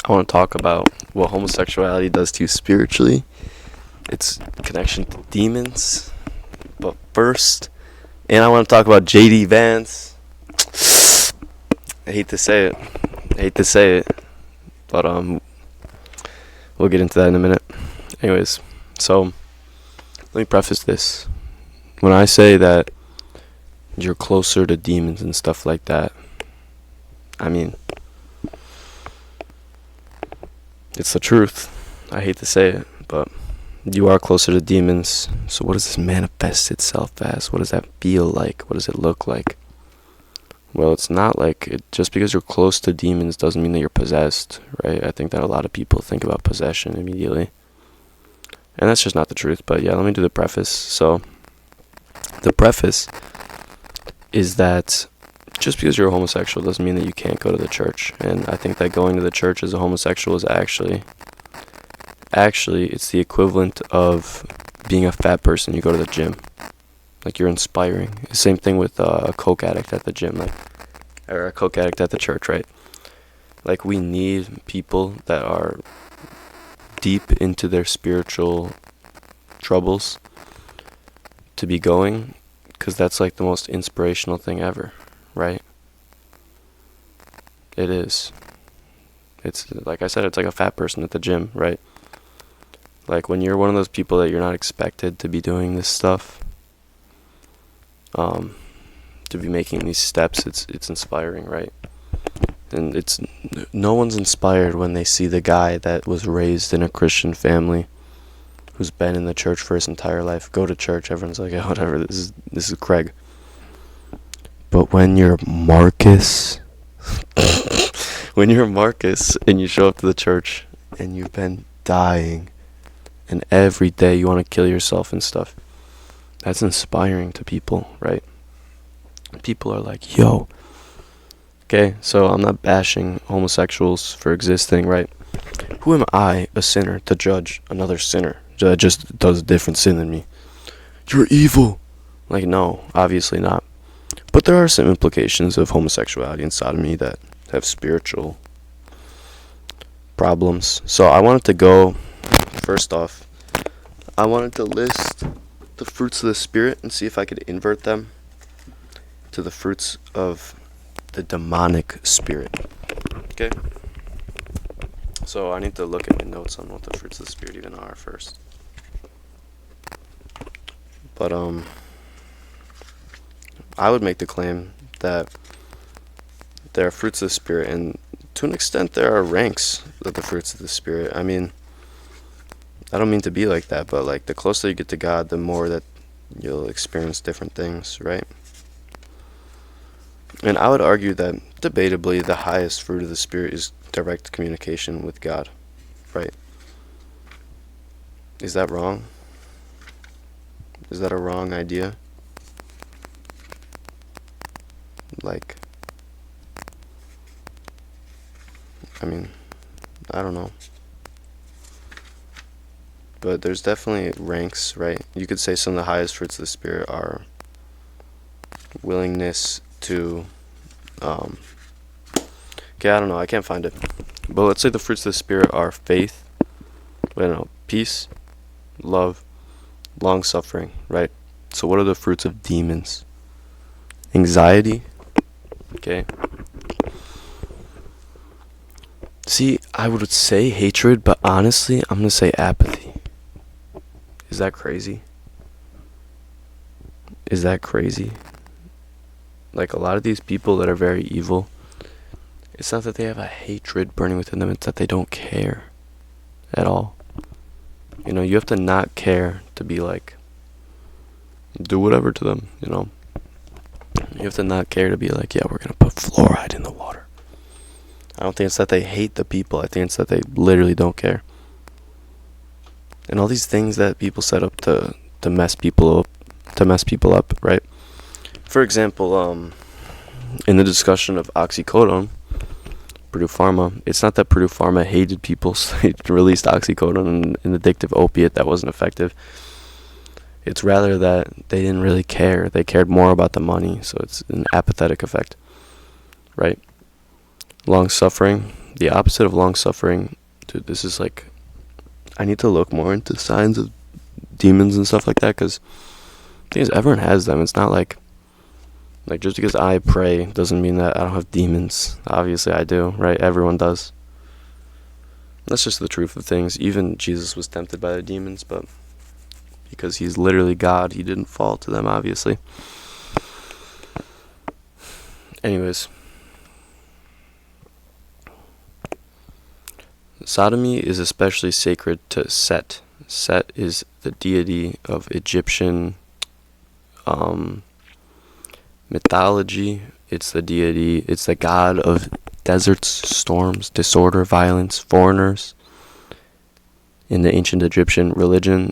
I want to talk about what homosexuality does to you spiritually, its connection to demons. But first, and I want to talk about JD Vance. I hate to say it, but we'll get into that in a minute. Anyways, so let me preface this. When I say that you're closer to demons and stuff like that, I mean, it's the truth. I hate to say it, but you are closer to demons. So what does this manifest itself as? What does that feel like? What does it look like? Well, it's not like it, just because you're close to demons doesn't mean that you're possessed, right? I think that a lot of people think about possession immediately. And that's just not the truth. But yeah, let me do the preface. So the preface is that just because you're a homosexual doesn't mean that you can't go to the church. And I think that going to the church as a homosexual is actually it's the equivalent of being a fat person. You go to the gym, like you're inspiring. Same thing with a coke addict at the gym, or a coke addict at the church, right? Like, we need people that are deep into their spiritual troubles to be going, because that's like the most inspirational thing ever, right? It is. It's like I said, it's like a fat person at the gym, right? Like, when you're one of those people that you're not expected to be doing this stuff, to be making these steps, it's inspiring, right? And it's no one's inspired when they see the guy that was raised in a Christian family, who's been in the church for his entire life, go to church. Everyone's like, oh, whatever, this is Craig. But when you're Marcus, when you're Marcus and you show up to the church and you've been dying, and every day you want to kill yourself and stuff, that's inspiring to people, right? People are like, yo. Okay, so I'm not bashing homosexuals for existing, right? Who am I, a sinner, to judge another sinner that just does a different sin than me? You're evil. Like, no, obviously not. But there are some implications of homosexuality and sodomy that have spiritual problems. So I wanted to go, first off, I wanted to list the fruits of the Spirit and see if I could invert them to the fruits of the demonic spirit. Okay? So I need to look at my notes on what the fruits of the Spirit even are first. But I would make the claim that there are fruits of the Spirit, and to an extent there are ranks of the fruits of the Spirit. I mean, I don't mean to be like that, but like, the closer you get to God, the more that you'll experience different things, right? And I would argue that, debatably, the highest fruit of the Spirit is direct communication with God, right? Is that wrong? Is that a wrong idea? Like, I mean, I don't know. But there's definitely ranks, right? You could say some of the highest fruits of the Spirit are willingness to, okay, I don't know, I can't find it. But let's say the fruits of the Spirit are faith, peace, love, long-suffering, right? So what are the fruits of demons? Anxiety, okay? See, I would say hatred, but honestly, I'm going to say apathy. Is that crazy? Is that crazy? Like, a lot of these people that are very evil, it's not that they have a hatred burning within them, it's that they don't care at all. You know, you have to not care to be like, do whatever to them, you know. You have to not care to be like, yeah, we're going to put fluoride in the water. I don't think it's that they hate the people. I think it's that they literally don't care. And all these things that people set up to mess people up, right? For example, in the discussion of oxycodone, Purdue Pharma, it's not that Purdue Pharma hated people, so they released oxycodone, an addictive opiate that wasn't effective. It's rather that they didn't really care. They cared more about the money, so it's an apathetic effect, right? Long suffering, The opposite of long-suffering, dude, this is like, I need to look more into signs of demons and stuff like that, because the thing is, everyone has them. It's not like just because I pray doesn't mean that I don't have demons. Obviously I do, right? Everyone does. That's just the truth of things. Even Jesus was tempted by the demons, but because he's literally God, he didn't fall to them, obviously. Anyways, sodomy is especially sacred to Set. Set is the deity of Egyptian mythology. It's the god of deserts, storms, disorder, violence, foreigners. In the ancient Egyptian religion,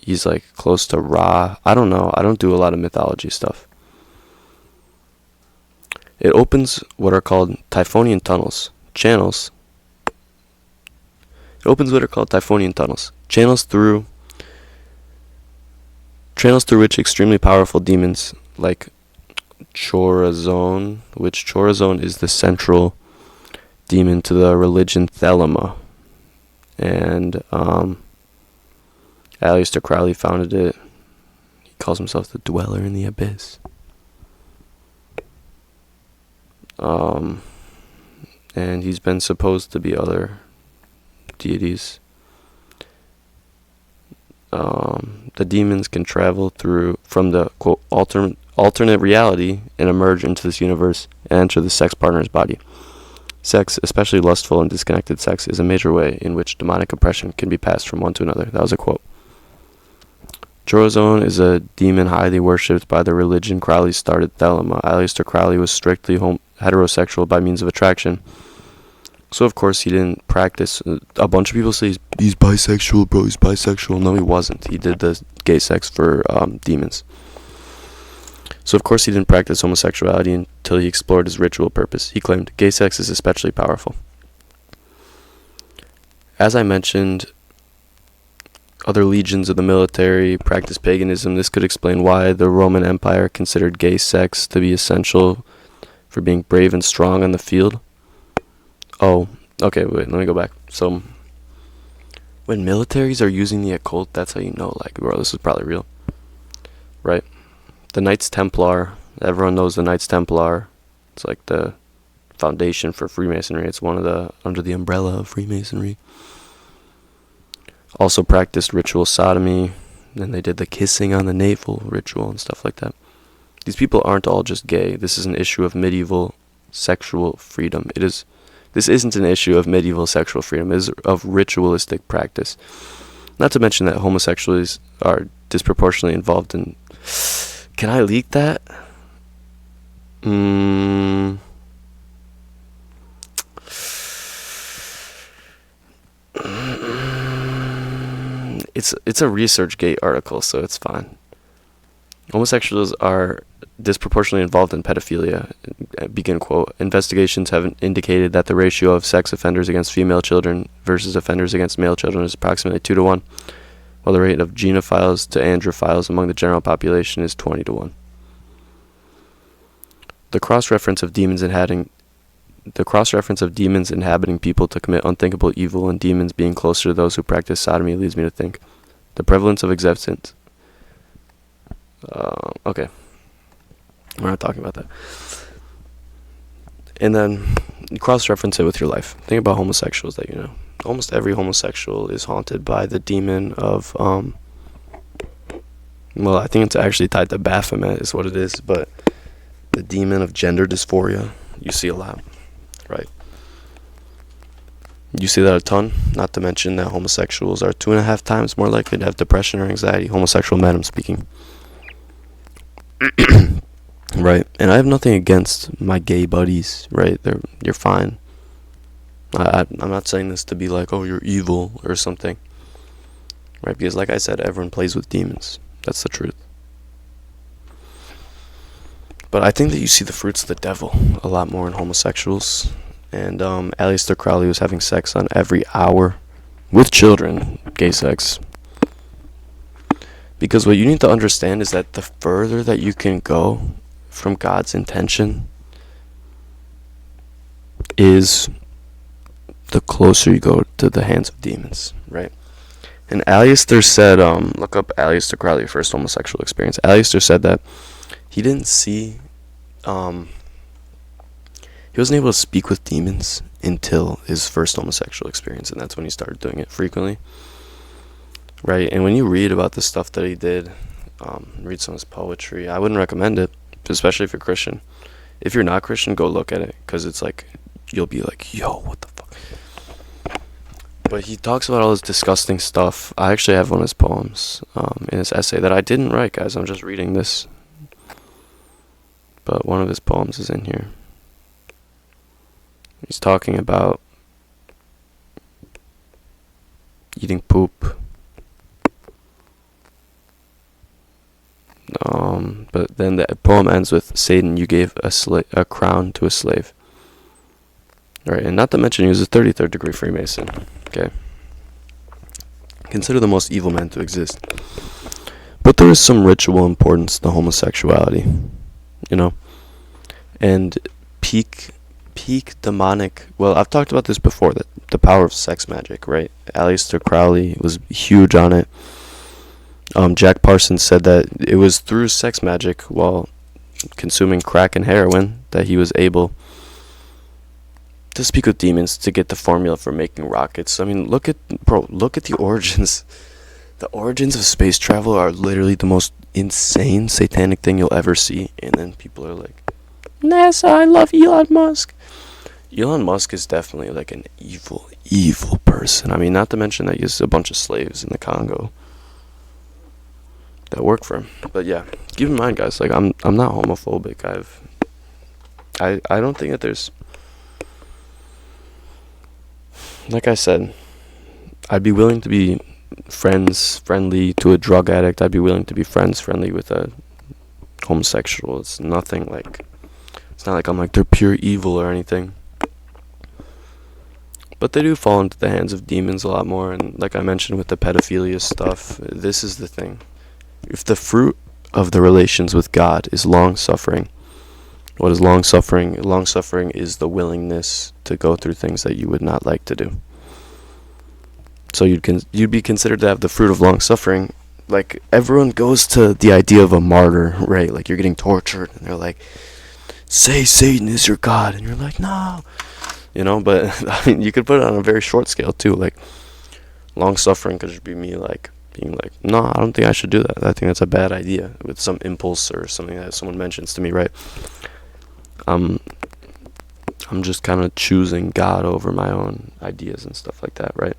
he's like close to Ra. I don't know. I don't do a lot of mythology stuff. It opens what are called Typhonian channels. It opens what are called Typhonian tunnels, channels through which extremely powerful demons like Chorazon, which Chorazon is the central demon to the religion Thelema, and Aleister Crowley founded it. He calls himself the Dweller in the Abyss. And he's been supposed to be other deities. The demons can travel from the quote alternate reality and emerge into this universe and enter the sex partner's body. Sex, especially lustful and disconnected sex, is a major way in which demonic oppression can be passed from one to another. That was a quote. Chorazon is a demon highly worshipped by the religion Crowley started, Thelema. Aleister Crowley was strictly heterosexual by means of attraction. So, of course, he didn't practice. A bunch of people say he's bisexual, bro. He's bisexual. No, he wasn't. He did the gay sex for demons. So, of course, he didn't practice homosexuality until he explored his ritual purpose. He claimed gay sex is especially powerful. As I mentioned, other legions of the military practiced paganism. This could explain why the Roman Empire considered gay sex to be essential for being brave and strong on the field. Oh, okay, wait, let me go back. So, when militaries are using the occult, that's how you know, like, bro, this is probably real. Right? The Knights Templar, everyone knows the Knights Templar. It's like the foundation for Freemasonry. It's under the umbrella of Freemasonry. Also practiced ritual sodomy, and they did the kissing on the navel ritual and stuff like that. These people aren't all just gay. This is an issue of medieval sexual freedom. This isn't an issue of medieval sexual freedom. It is of ritualistic practice. Not to mention that homosexuals are disproportionately involved in... Can I leak that? It's a ResearchGate article, so it's fine. Homosexuals are disproportionately involved in pedophilia. Begin quote. Investigations have indicated that the ratio of sex offenders against female children versus offenders against male children is approximately 2 to 1, while the rate of genophiles to androphiles among the general population is 20 to 1. The cross-reference of demons inhabiting people to commit unthinkable evil and demons being closer to those who practice sodomy leads me to think the prevalence of acceptance. Okay. We're not talking about that. And then cross-reference it with your life. Think about homosexuals that you know. Almost every homosexual is haunted by the demon of, well, I think it's actually tied to Baphomet is what it is, but the demon of gender dysphoria, you see a lot, right? You see that a ton, not to mention that homosexuals are 2.5 times more likely to have depression or anxiety. Homosexual men, I'm speaking. Right, and I have nothing against my gay buddies, right? You're fine. I'm not saying this to be like, oh, you're evil or something, right? Because like I said, everyone plays with demons. That's the truth. But I think that you see the fruits of the devil a lot more in homosexuals. And Aleister Crowley was having sex on every hour with children, gay sex. Because what you need to understand is that the further that you can go from God's intention, is the closer you go to the hands of demons, right? And Alistair said, look up Alistair Crowley, first homosexual experience. Alistair said that he didn't see, he wasn't able to speak with demons until his first homosexual experience, and that's when he started doing it frequently, right? And when you read about the stuff that he did, read some of his poetry, I wouldn't recommend it, especially if you're Christian. If you're not Christian, go look at it, because it's like, you'll be like, yo, what the fuck? But he talks about all this disgusting stuff. I actually have one of his poems in his essay that I didn't write, guys. I'm just reading this. But one of his poems is in here. He's talking about eating poop. But then the poem ends with, Satan, you gave a crown to a slave. Right, and not to mention he was a 33rd degree Freemason. Okay. Consider the most evil man to exist. But there is some ritual importance to homosexuality, you know? And peak demonic, well, I've talked about this before, that the power of sex magic, right? Aleister Crowley was huge on it. Jack Parsons said that it was through sex magic while consuming crack and heroin that he was able to speak with demons to get the formula for making rockets. I mean, look at the origins. The origins of space travel are literally the most insane satanic thing you'll ever see. And then people are like, NASA, I love Elon Musk. Elon Musk is definitely like an evil person. I mean, not to mention that he has a bunch of slaves in the Congo that work for him. But yeah, keep in mind, guys, like I'm not homophobic. I don't think that there's, like I said, I'd be willing to be friendly to a drug addict. I'd be willing to be friendly with a homosexual. It's nothing like, it's not like I'm like they're pure evil or anything. But they do fall into the hands of demons a lot more. And like I mentioned with the pedophilia stuff, this is the thing. If the fruit of the relations with God is long-suffering, what is long-suffering? Long-suffering is the willingness to go through things that you would not like to do. So you'd be considered to have the fruit of long-suffering. Like, everyone goes to the idea of a martyr, right? Like, you're getting tortured, and they're like, say Satan is your God. And you're like, no. You know, but, I mean, you could put it on a very short scale, too. Like, long-suffering could just be me, like, being like, no, I don't think I should do that. I think that's a bad idea with some impulse or something that someone mentions to me, right? I'm just kind of choosing God over my own ideas and stuff like that, right?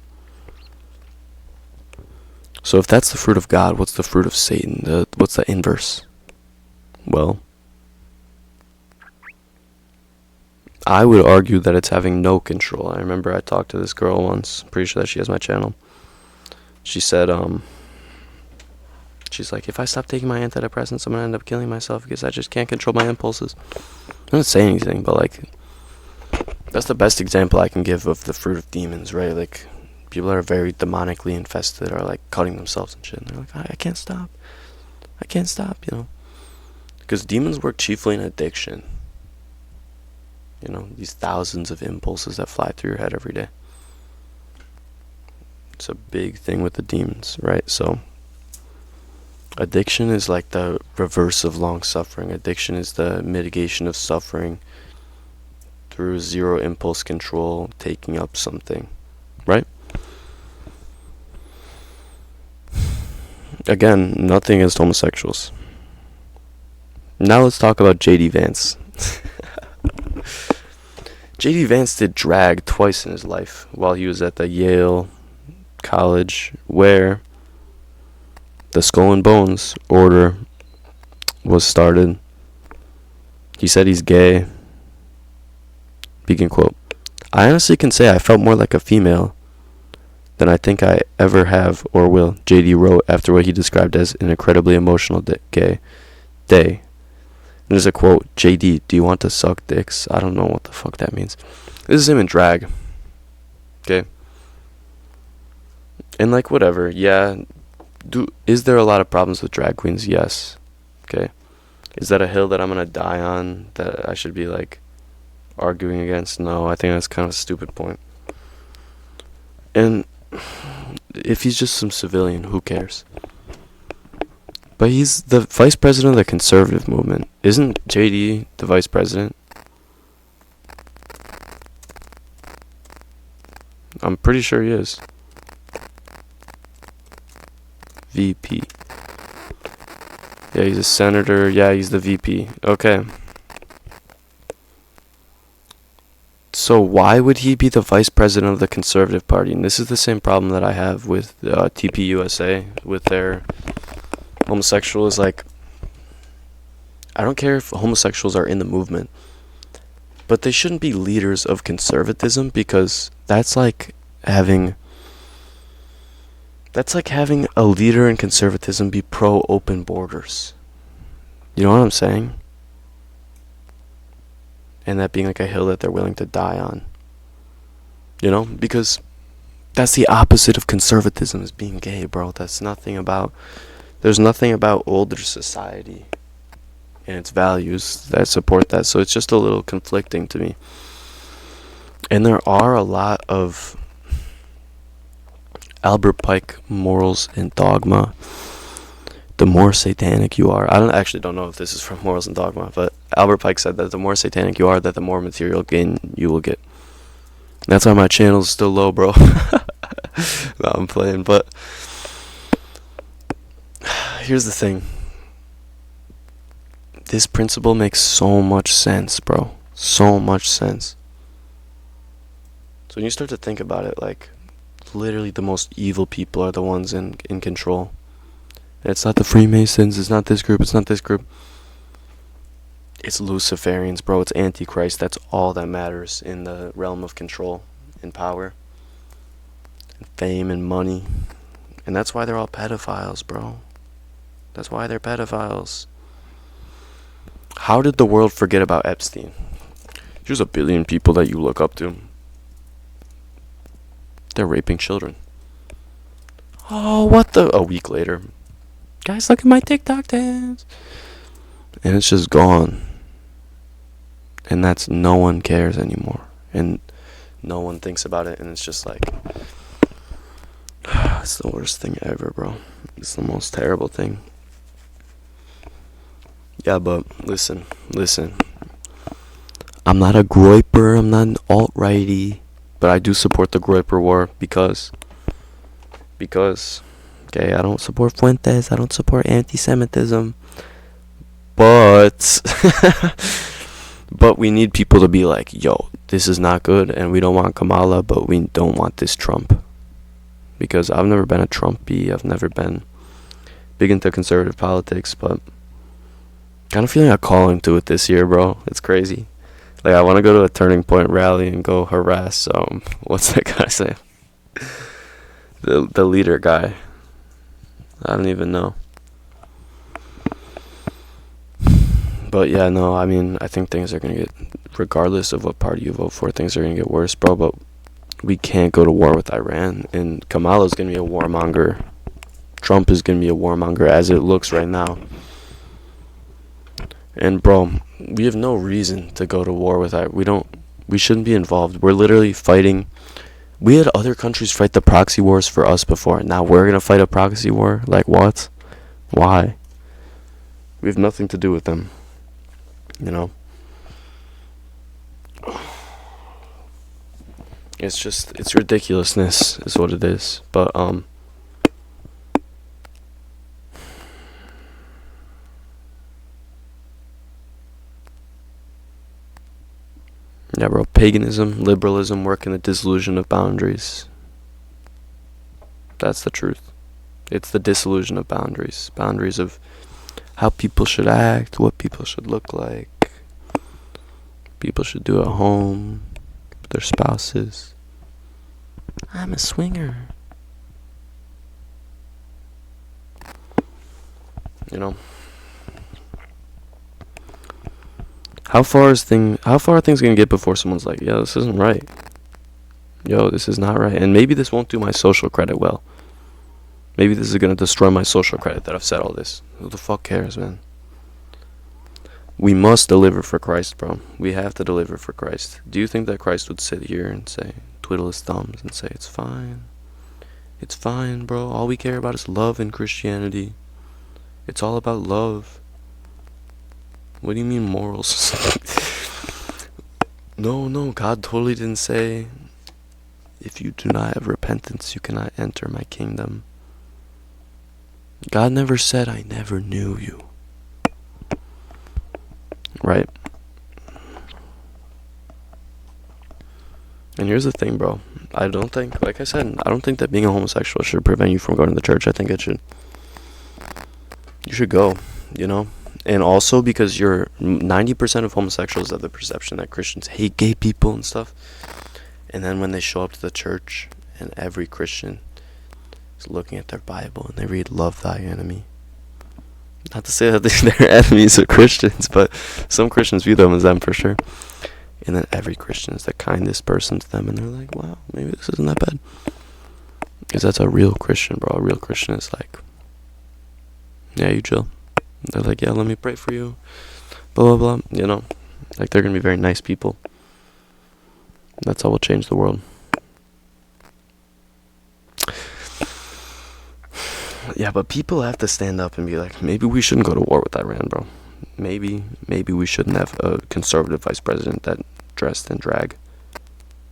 So if that's the fruit of God, what's the fruit of Satan? What's the inverse? Well, I would argue that it's having no control. I remember I talked to this girl once. Pretty sure that she has my channel. She said, she's like, if I stop taking my antidepressants, I'm going to end up killing myself because I just can't control my impulses. I don't say anything, but, like, that's the best example I can give of the fruit of demons, right? Like, people that are very demonically infested are, like, cutting themselves and shit. And they're like, I can't stop. I can't stop, you know? Because demons work chiefly in addiction. You know, these thousands of impulses that fly through your head every day. It's a big thing with the demons, right? So addiction is like the reverse of long suffering. Addiction is the mitigation of suffering through zero impulse control, taking up something, right? Again, nothing against homosexuals. Now let's talk about J.D. Vance. J.D. Vance did drag twice in his life while he was at the Yale College, where the Skull and Bones order was started. He said he's gay. Begin quote. I honestly can say I felt more like a female than I think I ever have or will, JD wrote after what he described as an incredibly emotional gay day. And there's a quote, JD, do you want to suck dicks? I don't know what the fuck that means. This is him in drag. Okay? And like, whatever, yeah. Is there a lot of problems with drag queens? Yes. Okay. Is that a hill that I'm gonna die on? That I should be like, arguing against. No, I think that's kind of a stupid point. And if he's just some civilian, who cares? But he's the vice president of the conservative movement. Isn't JD the vice president? I'm pretty sure he is. VP. Yeah, he's a senator. Yeah, he's the VP. Okay. So why would he be the vice president of the Conservative Party? And this is the same problem that I have with TPUSA, with their homosexuals. Like, I don't care if homosexuals are in the movement, but they shouldn't be leaders of conservatism, because that's like having a leader in conservatism be pro open borders. You know what I'm saying? And that being like a hill that they're willing to die on. You know? Because that's the opposite of conservatism, is being gay, bro. There's nothing about older society and its values that support that. So it's just a little conflicting to me. And there are a lot of Albert Pike morals and dogma. The more satanic you are, I don't know if this is from Morals and Dogma, but Albert Pike said that the more satanic you are, that the more material gain you will get. That's why my channel's still low, bro. No, I'm playing, but here's the thing. This principle makes so much sense, bro. So much sense. So when you start to think about it, like, literally the most evil people are the ones in control. It's not the Freemasons, it's not this group, it's not this group. It's Luciferians, bro. It's Antichrist. That's all that matters in the realm of control and power and fame and money. And that's why they're all pedophiles, bro. That's why they're pedophiles. How did the world forget about Epstein? Here's 1 billion people that you look up to. They're raping children. Oh, what the? A week later. Guys, look at my TikTok dance. And it's just gone. And that's, no one cares anymore. And no one thinks about it. And it's just like, it's the worst thing ever, bro. It's the most terrible thing. Yeah, but listen. I'm not a groiper. I'm not an alt-righty. But I do support the Groiper War because, okay, I don't support Fuentes, I don't support anti-Semitism, but we need people to be like, yo, this is not good, and we don't want Kamala, but we don't want this Trump. Because I've never been a Trumpy, I've never been big into conservative politics, but kind of feeling a calling to it this year, bro. It's crazy. Like, I want to go to a Turning Point rally and go harass, what's that guy say? The leader guy. I don't even know. But yeah, no, I mean, I think things are going to get, regardless of what party you vote for, things are going to get worse, bro. But we can't go to war with Iran. And Kamala's going to be a warmonger. Trump is going to be a warmonger, as it looks right now. And bro, we have no reason to go to war with Iran. We shouldn't be involved. We're literally fighting. We had other countries fight the proxy wars for us before. Now we're going to fight a proxy war? Like, what? Why? We have nothing to do with them. You know? It's ridiculousness is what it is. But, yeah, bro, paganism, liberalism work in the dissolution of boundaries. That's the truth. It's the dissolution of boundaries. Boundaries of how people should act, what people should look like, people should do at home, with their spouses. I'm a swinger. You know? How far are things gonna get before someone's like, yo, this isn't right. Yo, this is not right. And maybe this won't do my social credit well. Maybe this is gonna destroy my social credit that I've said all this. Who the fuck cares, man? We must deliver for Christ, bro. We have to deliver for Christ. Do you think that Christ would sit here and say, twiddle his thumbs and say, it's fine. It's fine, bro. All we care about is love and Christianity. It's all about love. What do you mean morals? No, God totally didn't say, if you do not have repentance, you cannot enter my kingdom. God never said, I never knew you. Right? And here's the thing, bro. I don't think, like I said, I don't think that being a homosexual should prevent you from going to the church. I think it should. You should go, you know? And also because 90% of homosexuals have the perception that Christians hate gay people and stuff. And then when they show up to the church and every Christian is looking at their Bible and they read, love thy enemy. Not to say that they're enemies of Christians, but some Christians view them as them for sure. And then every Christian is the kindest person to them, and they're like, wow, maybe this isn't that bad. Because that's a real Christian, bro. A real Christian is like, yeah, you chill. They're like, yeah, let me pray for you. Blah, blah, blah. You know, like they're going to be very nice people. That's how we'll change the world. Yeah, but people have to stand up and be like, maybe we shouldn't go to war with Iran, bro. Maybe we shouldn't have a conservative vice president that dressed in drag.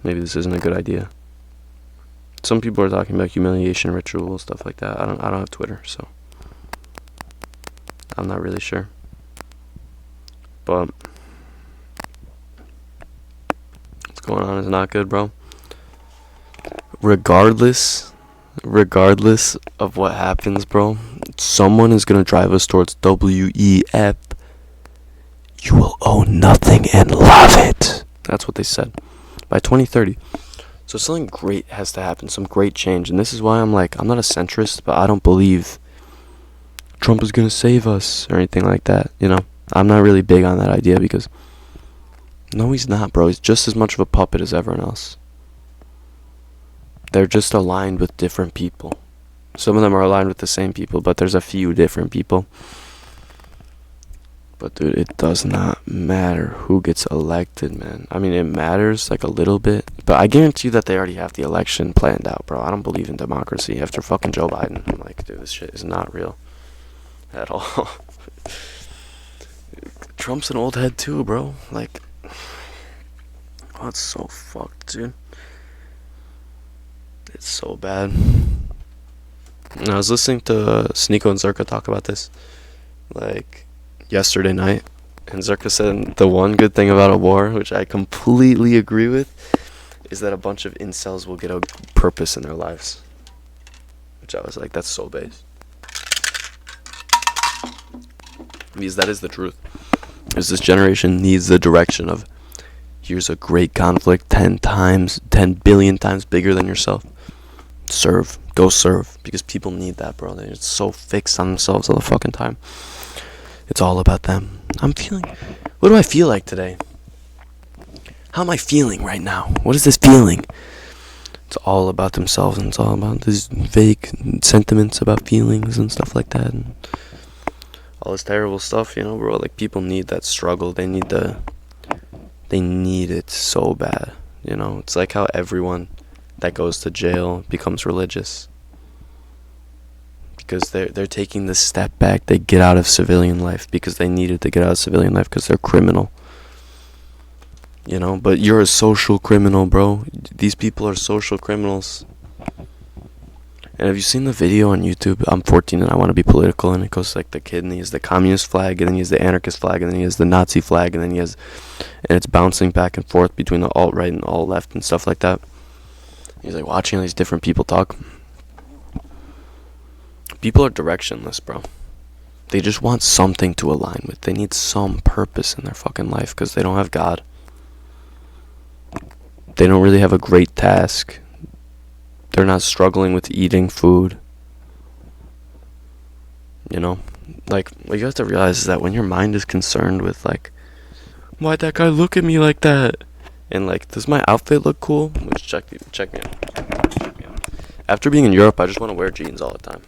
Maybe this isn't a good idea. Some people are talking about humiliation rituals, stuff like that. I don't have Twitter, so I'm not really sure. But what's going on is not good, bro. Regardless of what happens, bro, someone is gonna drive us towards WEF. You will own nothing and love it. That's what they said. By 2030. So something great has to happen, some great change. And this is why I'm like, I'm not a centrist, but I don't believe Trump is gonna save us or anything like that, you know? I'm not really big on that idea because no, he's not, bro. He's just as much of a puppet as everyone else. They're just aligned with different people. Some of them are aligned with the same people, but there's a few different people. But dude, it does not matter who gets elected, man. I mean, it matters like a little bit, but I guarantee you that they already have the election planned out, bro. I don't believe in democracy after fucking Joe Biden. I'm like, dude, this shit is not real at all. Trump's an old head too, bro. Like, oh, it's so fucked, dude. It's so bad. And I was listening to Sneeko and Zerka talk about this, like, yesterday night. And Zerka said the one good thing about a war, which I completely agree with, is that a bunch of incels will get a purpose in their lives. Which I was like, that's so base. Because that is the truth. Because this generation needs the direction of, here's a great conflict 10 billion times bigger than yourself. Serve. Go serve. Because people need that, bro. They're so fixed on themselves all the fucking time. It's all about them. What do I feel like today? How am I feeling right now? What is this feeling? It's all about themselves, and it's all about these vague sentiments about feelings and stuff like that. And all this terrible stuff, you know, bro. Like, people need that struggle. They need it so bad, you know. It's like how everyone that goes to jail becomes religious, because they're taking this step back. They get out of civilian life because they needed to get out of civilian life because they're criminal, you know. But you're a social criminal, bro. These people are social criminals. And have you seen the video on YouTube? I'm 14 and I want to be political, and it goes like the kid, and he has the communist flag, and then he has the anarchist flag, and then he has the Nazi flag, and then and it's bouncing back and forth between the alt-right and alt-left and stuff like that. He's like watching all these different people talk. People are directionless, bro. They just want something to align with. They need some purpose in their fucking life because they don't have God. They don't really have a great task. They're not struggling with eating food. You know? Like, what you have to realize is that when your mind is concerned with, like, why'd that guy look at me like that? And, like, does my outfit look cool? Which, check me out. After being in Europe, I just want to wear jeans all the time.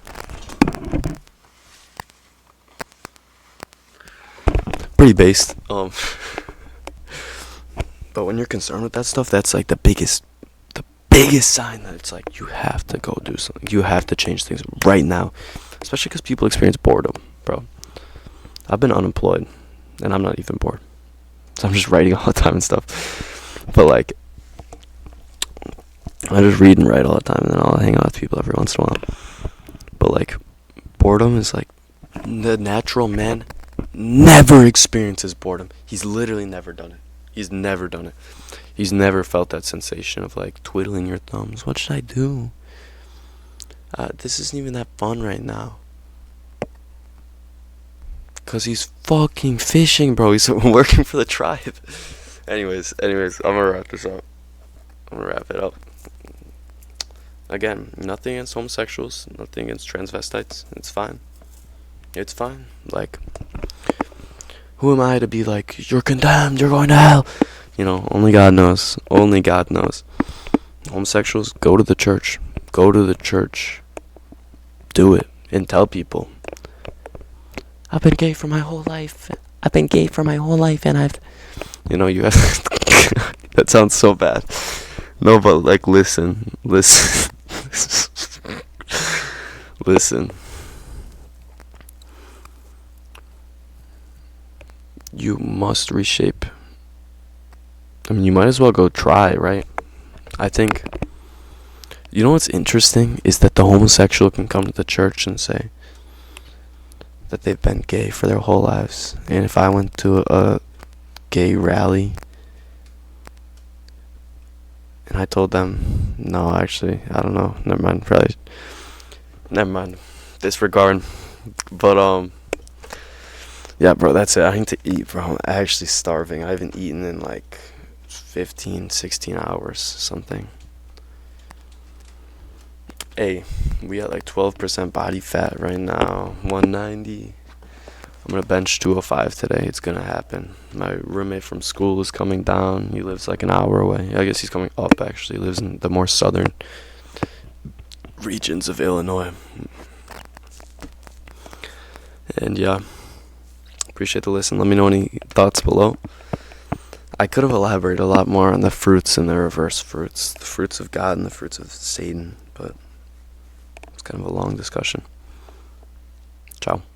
pretty based. But when you're concerned with that stuff, that's like the biggest sign that it's like you have to go do something. You have to change things right now, especially because people experience boredom, bro. I've been unemployed, and I'm not even bored, so I'm just writing all the time and stuff. But like, I just read and write all the time, and then I'll hang out with people every once in a while. But like, boredom is like, the natural man never experiences boredom. He's literally never done it. He's never done it. He's never felt that sensation of like twiddling your thumbs. What should I do? This isn't even that fun right now. Cause he's fucking fishing, bro. He's working for the tribe. Anyways, I'm gonna wrap this up. I'm gonna wrap it up. Again, nothing against homosexuals, nothing against transvestites. It's fine. It's fine. Like, who am I to be like, you're condemned, you're going to hell? You know, only God knows. Only God knows. Homosexuals, go to the church. Go to the church. Do it. And tell people, I've been gay for my whole life. I've been gay for my whole life, and I've... You know, you have... That sounds so bad. No, but, like, listen. Listen. You must reshape. I mean, you might as well go try, right? I think... You know what's interesting? Is that the homosexual can come to the church and say that they've been gay for their whole lives. And if I went to a gay rally and I told them, no, actually, I don't know, never mind, disregard. But yeah, bro, that's it. I need to eat, bro. I'm actually starving. I haven't eaten in like 15, 16 hours, something. Hey, we got like 12% body fat right now. 190. I'm gonna bench 205 today. It's gonna happen. My roommate from school is coming down. He lives like an hour away. I guess he's coming up, actually. He lives in the more southern regions of Illinois. And yeah, appreciate the listen. Let me know any thoughts below. I could have elaborated a lot more on the fruits and the reverse fruits. The fruits of God and the fruits of Satan. But it's kind of a long discussion. Ciao.